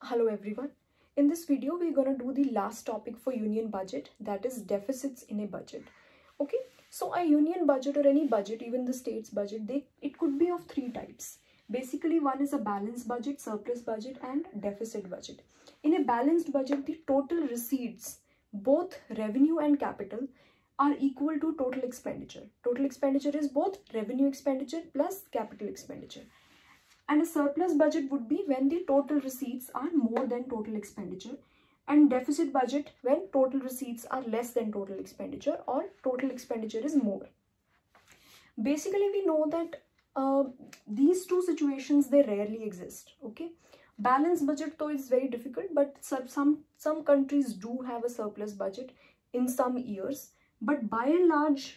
Hello everyone. In this video, we're going to do the last topic for union budget, that is deficits in a budget. Okay, so a union budget or any budget, even the state's budget, it could be of three types. Basically, one is a balanced budget, surplus budget, and deficit budget. In a balanced budget, the total receipts, both revenue and capital, are equal to total expenditure. Total expenditure is both revenue expenditure plus capital expenditure. And a surplus budget would be when the total receipts are more than total expenditure, and deficit budget when total receipts are less than total expenditure or total expenditure is more. Basically, we know that these two situations, they rarely exist. Okay, balanced budget though is very difficult, but some countries do have a surplus budget in some years, but by and large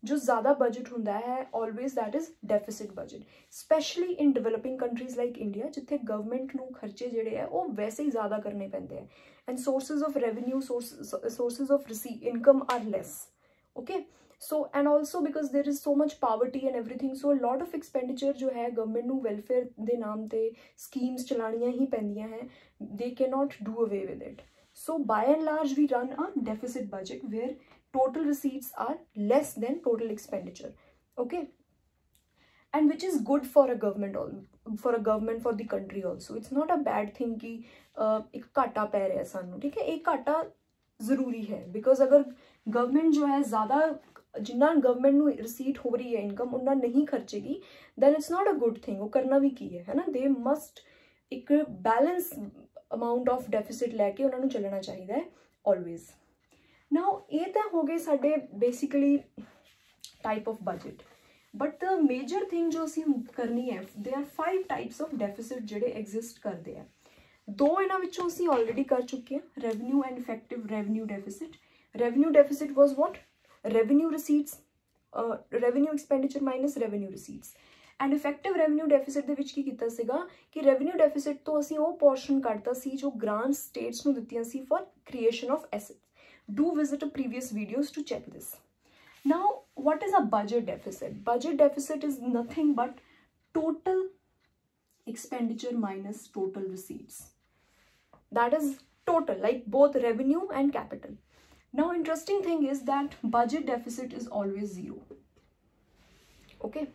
जो ज़्यादा budget होता है always that is deficit budget, specially in developing countries like India जिथे government ਨੂੰ खर्चे ਜਿਹੜੇ है वो वैसे ही ज़्यादा करने पैंदे हैं and sources of revenue sources of income are less. Okay, so and also because there is so much poverty and everything, so lot of expenditure जो है गवर्नमेंट ਨੂੰ वेलफेयर के नाम से स्कीम्स चलानियां ही पैंदियां हैं. They can not do away with it. So by and large we run a deficit budget where total receipts are less than total expenditure. Okay, and which is good for a government for the country also. It's not a bad thing कि एक घाटा पै रहा है सानू. ठीक है, एक घाटा जरूरी है बिकॉज अगर गवर्नमेंट जो है ज़्यादा जिन्ना गवर्नमेंट ਨੂੰ रिसीट हो रही है इनकम उन्ना नहीं खर्चेगी, then it's not a good thing. वो करना भी की है ना. They must एक बैलेंस अमाउंट ऑफ डेफिसिट लैके उन्होंने चलना चाहिए ऑलवेज. नाउ ये तो हो गए साडे basically type of budget, but the major thing जो असी करनी है, they are 5 types of deficit जिहड़े एग्जिस्ट करते हैं. 2 इन्हां विचों असी ऑलरेडी कर चुके हैं, revenue and effective revenue deficit. Revenue deficit was what? Revenue receipts, revenue expenditure minus revenue receipts. And effective revenue deficit दे विच की कीता सीगा कि रेवन्यू डेफिसिट तो असी वो पोर्शन कटता सी जो ग्रांट्स स्टेट्स नूं दित्तियां सी for creation of assets. Do visit a previous videos to check this. Now what is a budget deficit? Budget deficit is nothing but total expenditure minus total receipts. That is total, like both revenue and capital. Now interesting thing is that budget deficit is always 0. Okay,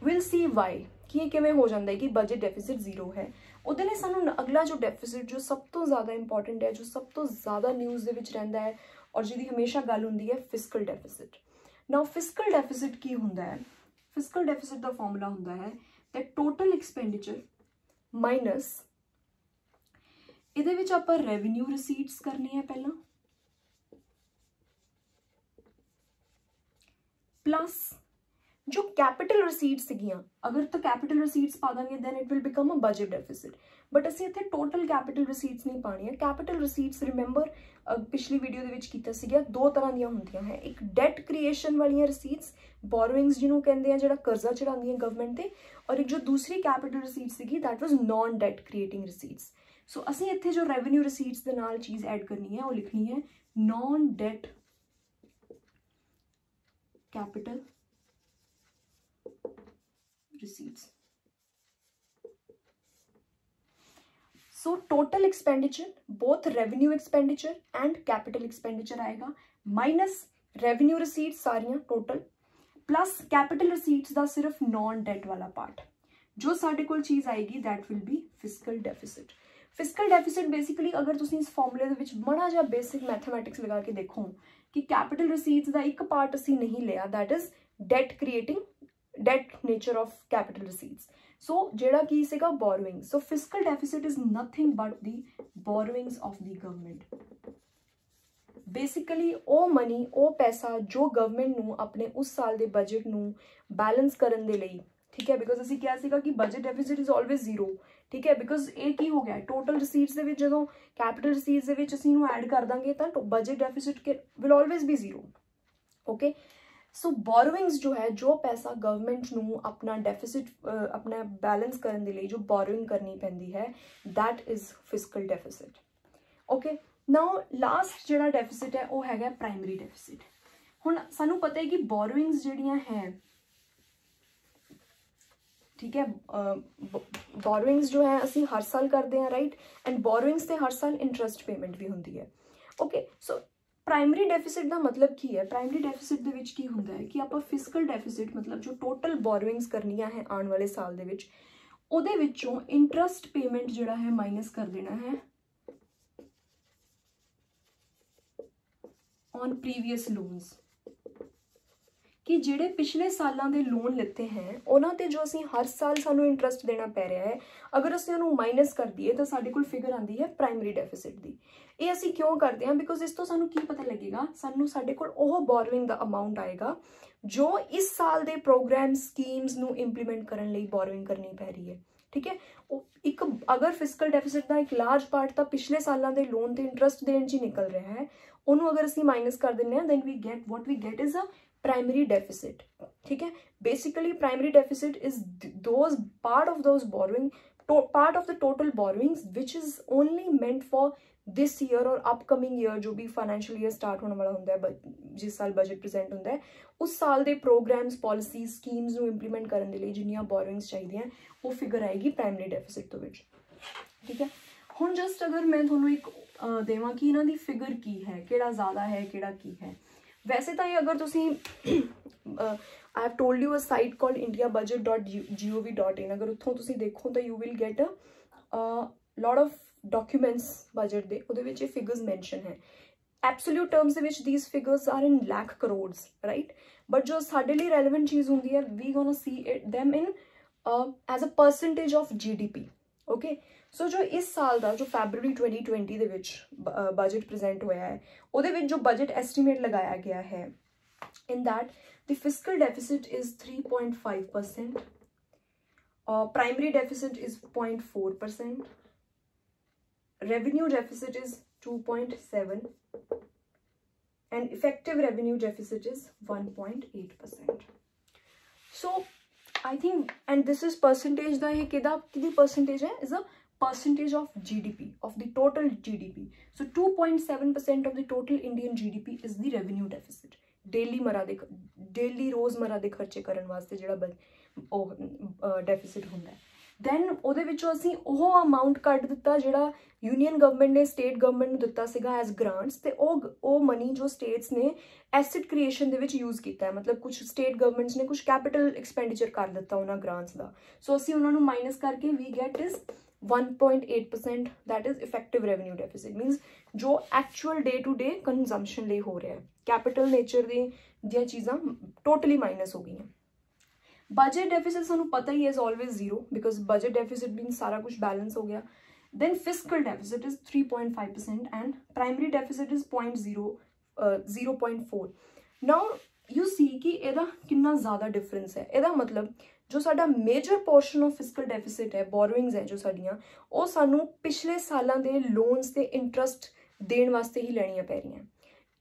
will see why कि किवें हो जाता है कि budget deficit 0 है. उहदे लई सानू अगला जो डेफिसिट जो सब तो ज़्यादा इंपॉर्टेंट है, जो सब तो ज़्यादा न्यूज़ दे विच रहिंदा है और जिहदी हमेशा गल हुंदी है, fiscal deficit. Now fiscal deficit की हुंदा है? फिस्कल डेफिसिट दा फॉर्मूला हुंदा है दैट टोटल एक्सपेंडिचर माइनस इहदे विच आपां रेवन्यू रिसीट्स करनी है पहला, प्लस जो कैपिटल रिसीट्स सीगियां, अगर तो कैपिटल रिसीट्स पा देंगे then it will become a budget deficit. But असीं इत्थे टोटल कैपिटल रिसीट्स नहीं पानी है. कैपिटल रिसीट्स रिमेंबर पिछली वीडियो दे विच कीता सीगा, 2 तरह दियां हुंदियां है. एक डेट क्रिएशन वाली रिसीट्स, बोरोइंग्स जिन्हों कहते हैं, जिहड़ा कर्जा चढ़ांदी है गवर्नमेंट ते, और एक जो दूसरी कैपिटल रिसीट्स सीगी that was non debt creating receipts. So असीं इत्थे जो रेवन्यू रिसीट्स दे नाल चीज़ ऐड करनी है, वो लिखनी है non debt capital receipts. So total expenditure, both revenue expenditure and capital expenditure आएगा, minus revenue receipts सारियां total, plus capital receipts दा सिर्फ non debt वाला part. जो साडे कोल चीज आएगी that will be fiscal deficit. Fiscal deficit basically अगर तुसीं इस फॉर्मूले दे विच बड़ा जा बेसिक मैथमेटिक्स लगा के देखो कि capital receipts दा एक पार्ट असीं नहीं लिया, that is debt creating debt nature of capital receipts. So jeda ki sega borrowing. So fiscal deficit is nothing but the borrowings of the government. Basically O money, ओ पैसा जो government ਨੂੰ अपने उस साल ਦੇ बजट ਨੂੰ बैलेंस करन दे लई, ठीक है, बिकॉज ਅਸੀਂ ਕਿਹਾ ਸੀਗਾ कि बजट डेफिसिट इज ऑलवेज 0. ठीक है, बिकॉज ਇਹ ਕੀ ਹੋ ਗਿਆ, टोटल रिसीट्स ਦੇ ਵਿੱਚ ਜਦੋਂ कैपिटल रिसीट्स ਦੇ ਵਿੱਚ ਅਸੀਂ ਨੂੰ ऐड कर ਦਾਂਗੇ ਤਾਂ budget deficit will always be 0. Okay, so borrowings जो है, जो पैसा गवर्नमेंट नू अपना डेफिसिट अपना बैलेंस करने के लिए जो बोरोइंग करनी पैंदी है, that is fiscal deficit. Okay, now last जिहड़ा डेफिसिट है वो हैगा प्राइमरी डेफिसिट. हुण सानू पता है कि बोरोइंग्स जिहड़ियां हैं ठीक है। बोरोइंग्स जो है ਅਸੀਂ हर साल करते हैं, राइट, एंड बोरोइंग्स ते हर साल इंटरस्ट पेमेंट भी होंदी है। ओके, सो प्राइमरी डेफिसिट का मतलब की है? प्राइमरी डेफिसिट दे विच की हुंदा है कि आपां फिजिकल डेफिसिट मतलब जो टोटल बोरोइंग्स करनियां है आने वाले साल दे विच, ਉਹਦੇ ਵਿੱਚੋਂ इंटरस्ट पेमेंट ਜਿਹੜਾ है माइनस कर देना है ऑन प्रीवियस लोन्स, कि ਜਿਹੜੇ पिछले सालों के लोन लिते हैं उन्होंने ते जो असी हर साल सानू इंटरस्ट देना पै रहा है, अगर असी उन्होंने माइनस कर दिए तो साडे कोल फिगर आती है प्राइमरी डेफिसिट की। ये असी क्यों करते हैं? बिकॉज इस तो सानू की पता लगेगा, सानू साडे कोल ओह बोरोइंग दा अमाउंट आएगा जो इस साल के प्रोग्राम स्कीम्स नू इंप्लीमेंट करने लई बोरोइंग करनी पै रही है। ठीक है, एक अगर फिजिकल डेफिसिट का एक लार्ज पार्ट तो पिछले सालों के लोन ते इंटरस्ट देने च निकल रहा है, उन्होंने अगर असी माइनस कर दें then we get what we get is a primary deficit. ठीक है, basically primary deficit is those part of those borrowing, part of the total borrowings which is only meant for this year और upcoming year, जो भी financial year start होने वाला होंदा है, जिस साल बजट प्रेजेंट होंदा है उस साल के प्रोग्राम्स पॉलिसीज स्कीम्स नू इंप्लीमेंट करने के लिए जिन्नियां बोरोइंग्स चाहिए वो फिगर आएगी प्राइमरी डेफिसिट तो विच। ठीक है, हुण जस्ट अगर मैं तुहानूं एक देवां कि इन्हां दी फिगर की है, किहड़ा ज़्यादा है किहड़ा की है, वैसे तो ये अगर तुसी I have told you a site called indiabudget.gov.in, अगर उत्थों तुसी देखो तो you will get a lot of documents budget दे, उहदे विच ये फिगर्स मैंशन है। एब्सोल्यूट टर्म्स दे विच these figures are in lakh crores, right, but जो साडे लिए रेलेवेंट चीज़ होंदी है we gonna see it them in as a percentage of GDP। Okay, so जो इस साल का जो फैबररी 2020 दे विच बजट प्रेजेंट होया है, उहदे विच जो बजट एस्टीमेट लगाया गया है, in that the physical deficit is 3.5%, primary deficit is 0.4%, revenue deficit is 2.7 and effective revenue deficit is 1.8%. So I think, and this is percentage da ye kidi percentage hai, is a percentage of GDP, of the total GDP. So 2.7% of the total Indian GDP is the revenue deficit. Daily रोजमर्रा के खर्चे करने वास्ते जिहड़ा deficit होंदा है, then उहदे विचों असीं ओह अमाउंट कट दिता जिहड़ा यूनियन गवर्नमेंट ने स्टेट गवर्नमेंट नूं दिता सीगा एज ग्रांट्स, ते ओह मनी जो स्टेट्स ने एसेट क्रिएशन दे विच यूज़ कीता है, मतलब कुछ स्टेट गवर्नमेंट्स ने कुछ कैपिटल एक्सपेंडिचर कर दिता उन्हां ग्रांट्स दा, सो असीं उन्हां नूं माइनस करके we get is 1.8%, that is effective revenue deficit, means जो actual day to day consumption लिए हो रहा है, कैपिटल नेचर दी चीज़ां टोटली माइनस हो गई हैं। बजट डेफिसिट सानू पता ही is always zero, because budget deficit mean सारा कुछ बैलेंस हो गया। Then fiscal deficit is 3.5% and primary deficit is 0.4। Now you see कि इहदा कितना ज़्यादा डिफरेंस है। इहदा मतलब जो साडा major portion of fiscal deficit है, बोरोइंग्स है जो साडियां, वो सानू पिछले सालों के लोन्स के इंटरस्ट देने वास्ते ही लैनियां पै रही हैं।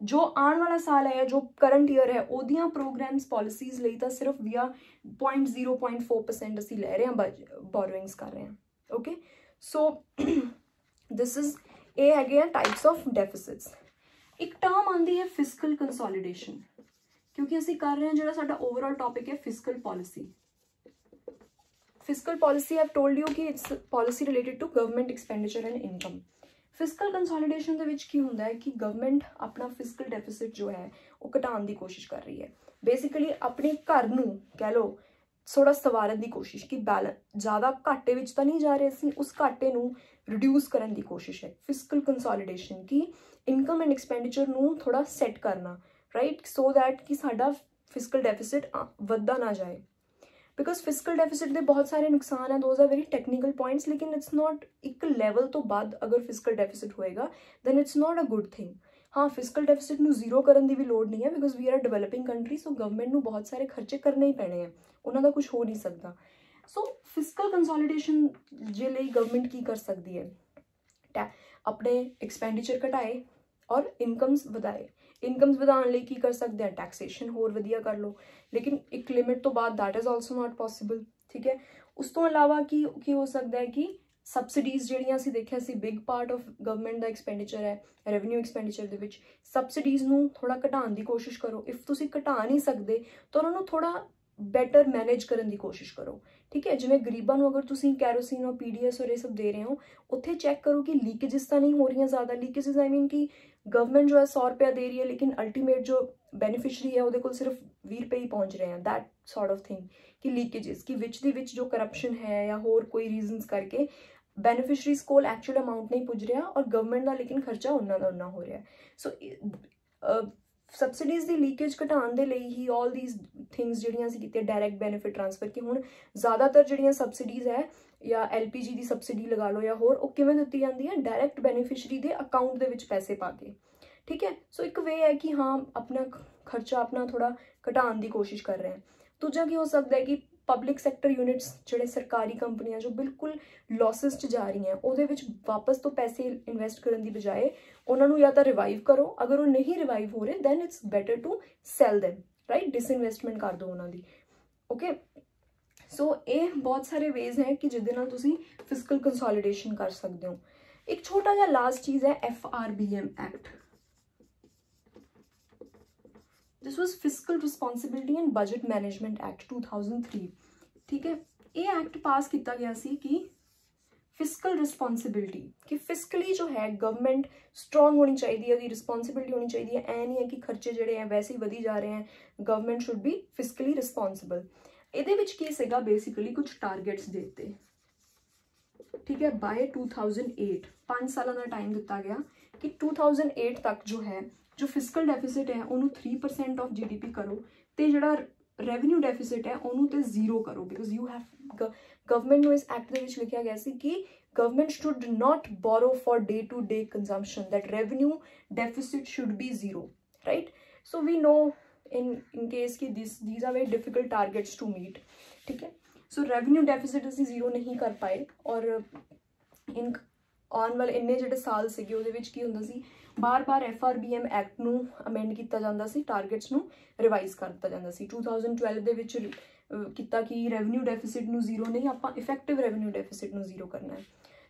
जो आने वाला साल है, जो करंट ईयर है, ओदियां प्रोग्राम्स पॉलिसीज लिए तो सिर्फ विया 0.4% असी लै रहे हैं, बोरोइंग्स कर रहे हैं। ओके, सो दिस इज ये है टाइप्स ऑफ डेफिसिट्स। एक टर्म आती है फिजिकल कंसोलिडेशन, क्योंकि असी कर रहे हैं जो साडा ओवरऑल टॉपिक है fiscal policy. Fiscal policy I have told you कि it's policy related to government expenditure and income. Fiscal consolidation दे विच की होंदा है कि गवर्नमेंट अपना फिजिकल डेफिसिट जो है वो घटाने की कोशिश कर रही है। बेसिकली अपने घर नूं कह लो थोड़ा सवारन की कोशिश, कि बैलेंस ज़्यादा घाटे विच तो नहीं जा रहे, असीं उस घाटे नूं रिड्यूस करने की कोशिश है। फिजिकल कंसोलिडेशन की इनकम एंड एक्सपेंडिचर नूं थोड़ा सैट करना, राइट, सो दैट कि साडा फिजिकल डेफिसिट वधदा ना जाए। बिकॉज फिजिकल डेफिसिट के बहुत सारे नुकसान हैं, those are very technical points, लेकिन इट्स नॉट एक लैवल तो बाद अगर फिजिकल डेफिसिट होएगा then it's not a good thing. हाँ, फिजिकल डेफिसिट नूं जीरो करने की भी लोड़ नहीं है, because we are a developing country, so government नूं बहुत सारे खर्चे करने ही पैने हैं, उन्हां दा कुछ हो नहीं सकता। सो फिजिकल कंसोलिडेशन जे लई गवर्नमेंट की कर सकती है, अपने एक्सपेंडिचर घटाए और इनकम्स वधाए। इनकम्स वधाने लई की कर सकते हैं, टैक्सेशन होर वधिया कर लो, लेकिन एक लिमिट तो बाद that is also not possible. ठीक है, उस तो अलावा की हो सकता है कि सबसिडीज़ जिहड़ियां असीं देखिया सी बिग पार्ट ऑफ गवर्नमेंट दा एक्सपेंडिचर है रेवन्यू एक्सपेंडिचर दे विच, सबसिडीज़ नूं थोड़ा घटाने की कोशिश करो। इफ तुसीं घटा नहीं सकते तो उन्होंने थोड़ा ਬੈਟਰ ਮੈਨੇਜ ਕਰਨ ਦੀ ਕੋਸ਼ਿਸ਼ ਕਰੋ, ਠੀਕ ਹੈ। ਜਿਵੇਂ ਗਰੀਬਾਂ ਨੂੰ ਅਗਰ ਤੁਸੀਂ ਕੈਰੋਸਿਨ ਔਰ ਪੀਡੀਐਸ ਔਰ ਇਹ ਸਭ ਦੇ ਰਹੇ ਹੋ, ਉੱਥੇ ਚੈੱਕ ਕਰੋ ਕਿ ਲੀकेजेस ਤਾਂ ਨਹੀਂ ਹੋ ਰਹੀਆਂ ਜ਼ਿਆਦਾ। ਲੀकेजेस आई मीन कि गवर्नमेंट जो है 100 रुपया दे रही है, लेकिन अल्टीमेट जो बेनिफिशरी है वो सिर्फ 20 रुपये ही पहुँच रहे हैं, दैट सॉर्ट ऑफ थिंग। कि लीकेजेस कि विच जो करप्शन है या होर कोई रीजनस करके बेनिफिशरीज को एक्चुअल अमाउंट नहीं पुज रहा और गवर्नमेंट का लेकिन खर्चा उन्ना का उन्ना हो रहा है। सो सबसिडीज़ ਦੀ ਲੀकेज ਘਟਾਉਣ ਦੇ ਲਈ ਹੀ ਆਲ ਥੀਸ ਥਿੰਗਸ ਜਿਹੜੀਆਂ ਅਸੀਂ ਕੀਤੀਆਂ, ਡਾਇਰੈਕਟ ਬੈਨੀਫਿਟ ਟ੍ਰਾਂਸਫਰ, ਕਿ ਹੁਣ ਜ਼ਿਆਦਾਤਰ ਜਿਹੜੀਆਂ ਸਬਸਿਡੀਜ਼ ਹੈ ਜਾਂ LPG ਦੀ ਸਬਸਿਡੀ ਲਗਾ ਲਓ ਜਾਂ ਹੋਰ, ਉਹ ਕਿਵੇਂ ਦਿੱਤੀ ਜਾਂਦੀ ਹੈ, ਡਾਇਰੈਕਟ ਬੈਨੀਫਿਸ਼ਰੀ ਦੇ ਅਕਾਊਂਟ ਦੇ ਵਿੱਚ ਪੈਸੇ ਪਾ ਕੇ, ਠੀਕ ਹੈ। ਸੋ ਇੱਕ ਵੇ ਹੈ ਕਿ ਹਾਂ ਆਪਣਾ ਖਰਚਾ ਆਪਣਾ ਥੋੜਾ ਘਟਾਉਣ ਦੀ ਕੋਸ਼ਿਸ਼ ਕਰ ਰਹੇ ਹਾਂ। ਦੂਜਾ ਕੀ ਹੋ ਸਕਦਾ ਹੈ ਕਿ ਪਬਲਿਕ ਸੈਕਟਰ ਯੂਨਿਟਸ ਜਿਹੜੇ ਸਰਕਾਰੀ ਕੰਪਨੀਆਂ ਜੋ ਬਿਲਕੁਲ ਲੌਸਸ 'ਚ ਜਾ ਰਹੀਆਂ, ਉਹਦੇ ਵਿੱਚ ਵਾਪਸ ਤੋਂ ਪੈਸੇ ਇਨਵੈਸਟ ਕਰਨ ਦੀ ਬਜਾਏ ਉਹਨਾਂ ਨੂੰ ਜਾਂ ਤਾਂ ਰਿਵਾਈਵ ਕਰੋ, ਅਗਰ ਉਹ ਨਹੀਂ ਰਿਵਾਈਵ ਹੋ ਰਹੇ then it's better to sell them, right, disinvestment ਕਰ ਦਿਓ ਉਹਨਾਂ ਦੀ, ਓਕੇ। ਸੋ ਇਹ ਬਹੁਤ ਸਾਰੇ ਵੇਜ਼ ਹੈ ਕਿ ਜਿਹਦੇ ਨਾਲ ਤੁਸੀਂ ਫਿਸਕਲ ਕੰਸੋਲੀਡੇਸ਼ਨ ਕਰ ਸਕਦੇ ਹੋ। ਇੱਕ ਛੋਟਾ ਜਿਹਾ ਲਾਸਟ ਚੀਜ਼ ਹੈ FRBM act. This was physical responsibility and budget management act 2003, ठीक है। ये एक्ट पास किया गया सी कि फिजिकल रिस्पॉन्सिबिलिटी कि फिजिकली जो है गवर्नमेंट स्ट्रॉन्ग होनी चाहिए, उसकी रिस्पॉन्सिबिलिटी होनी चाहिए। ऐ नहीं है कि खर्चे जोड़े हैं वैसे ही वधी जा रहे हैं, government should be physically responsible. ये की सीगा बेसिकली कुछ टारगेट्स देते, ठीक है, बाय 2008 5 साल का टाइम दिता गया कि 2008 तक जो है जो फिजिकल डेफिसिट है उन्होंने 3% ऑफ GDP करो, तो जो रेवन्यू डेफिसिट है उन्होंने 0 करो। बिकॉज यू हैव गवर्नमेंट को इस एक्ट के लिखा गया सी कि government should not borrow for day to day consumption, that revenue deficit should be 0, right. So we know in case कि these are very difficult targets to meet, ठीक है। सो रेवन्यू डेफिसिट असीं 0 नहीं कर पाए और इन आने वाले इन्ने जिहड़े साल सीगे उहदे विच की हुंदा सी, बार-बार FRBM एक्ट नूं अमेंड किया जाता सी, टारगेट्स नूं रिवाइज कर दिता जाता सी। 2012 दे विच किया कि रेवन्यू डेफिसिट नूं 0 नहीं, आपां इफेक्टिव रेवन्यू डेफिसिट नूं 0 करना है।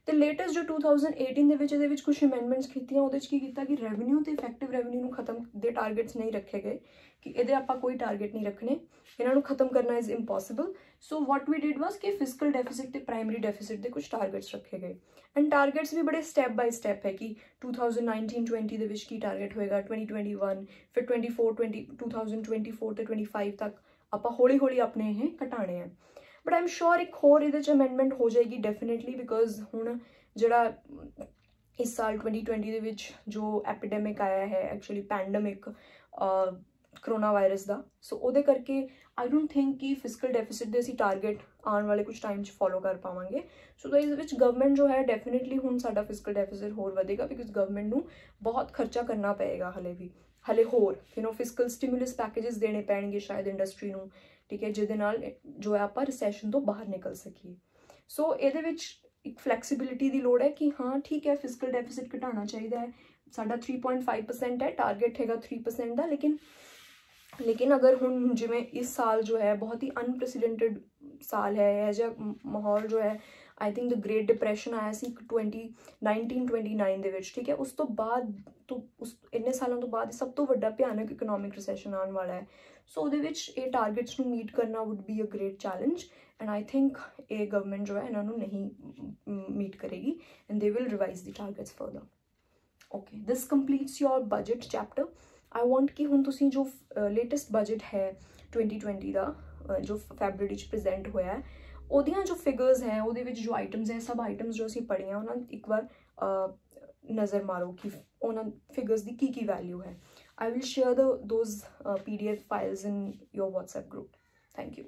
तो लेटेस्ट जो 2018 दे विच इहदे विच कुछ अमेंडमेंट्स कीतियां, उहदे विच की कीता कि रेवन्यू ते इफेक्टिव रेवन्यू नूं खत्म दे टारगेट्स नहीं रखे गए कि इहदे आपां कोई टारगेट नहीं रखने, इन्हां नूं खत्म करना is impossible. So what we did was कि फिजिकल डेफिसिट ते प्राइमरी डेफिसिट के कुछ टारगेट्स रखे गए एंड टारगेट्स भी बड़े स्टैप बाय स्टैप है कि 2019-20 दे विच की टारगेट होएगा, 2021 फिर 2024 ते 25 तक आपां हौली हौली अपने ये घटाने हैं। बट आई एम श्योर एक होर इहदे च अमेंडमेंट हो जाएगी डेफिनेटली, बिकॉज हुण जिहड़ा इस साल 2020 दे विच जो एपीडेमिक आया है, एक्चुअली पैंडमिक करोना वायरस का, सो उहदे करके आई डोंट थिंक कि फिजिकल डेफिसिट दे असीं टारगेट आने वाले कुछ टाइम फॉलो कर पावांगे। सो इस विच गवर्नमेंट जो है डेफिनेटली हुण साडा फिजिकल डेफिसिट होर वधेगा, बिकॉज गवर्नमेंट नूं बहुत खर्चा करना पएगा हले होर फिजिकल स्टिमुलस पैकेजेस देने पैणगे शायद इंडस्ट्री नूं, ठीक है, जिहदे नाल जो है आपां रिसैशन तो बाहर निकल सकीए। सो इहदे विच एक फ्लैक्सीबिलिटी की लोड़ है कि हाँ ठीक है फिजिकल डेफिसिट घटाना चाहिए है, साडा 3.5% है, टारगेट हैगा 3% का, लेकिन अगर हुण जिवें इस साल जो है बहुत ही अनप्रेसिडेंटेड साल है, यह जिहा माहौल जो है I think the great depression आया सी 2019-29 दे विच, ठीक है, उस तो बाद तो उस इन्ने सालों तो बाद सब तो वड्डा भयानक इकोनॉमिक रिसैशन आने वाला है। सो उहदे विच ये टारगेट्स नूं मीट करना would be a great challenge and I think ये गवर्नमेंट जो है इन्हां नूं नहीं मीट करेगी and they will revise the targets further. Okay, this completes your budget chapter. I want कि हुण तुसीं जो लेटेस्ट बजट है 2020 का जो फैबररी प्रेजेंट होया है, उहदियां जो फिगर्स हैं, उहदे विच जो आइटम्स हैं, सब आइटम्स जो असीं पढ़े हैं उन्हां एक बार नज़र मारो कि उन्हां फिगर्स की वैल्यू है। I will share those PDF files in your WhatsApp group. Thank you.